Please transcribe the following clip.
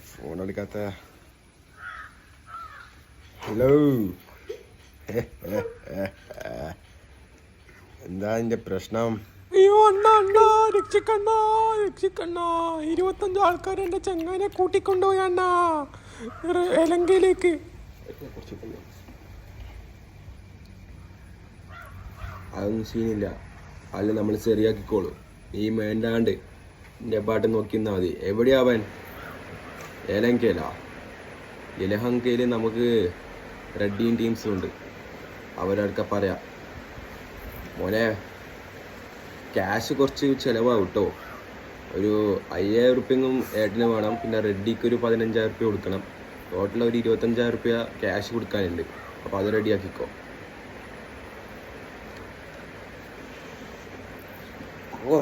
Phone എടുക്കാത്ത? Hello, എന്താ നിന്റെ പ്രശ്നം? അയ്യോ അണ്ണ അണ്ണ രക്ഷിക്കണ്ണ രക്ഷിക്കണ്ണ. 25 ആൾക്കാർ എൻ്റെ ചങ്ങാനെ കൂട്ടിക്കൊണ്ടുപോയി അണ്ണ എലങ്കയിലേക്ക്. അതൊന്നും സീനില്ല, അല്ല നമ്മൾ ശരിയാക്കിക്കോളൂ. നീ വേണ്ടാണ്ട് എൻ്റെ പാട്ട് നോക്കി നിന്നാൽ മതി. എവിടെയാവൻ? ഏലങ്കയിലാ? ഇലഹങ്കയിൽ നമുക്ക് റെഡ് ടീംസും ഉണ്ട്, അവരടുക്ക പറയാം. മോനെ, ക്യാഷ് കുറച്ച് ചിലവാകും കേട്ടോ. ഒരു 5000 ഉറുപ്പ്യെങ്കിലും ഏട്ടന് വേണം, പിന്നെ റെഡിക്ക് ഒരു 15000 ഉറുപ്പ്യ കൊടുക്കണം. ടോട്ടൽ ഒരു 25000 ഉറുപ്പ്യ ക്യാഷ് കൊടുക്കാനുണ്ട്. അപ്പോൾ അത് റെഡിയാക്കിക്കോ. ഓ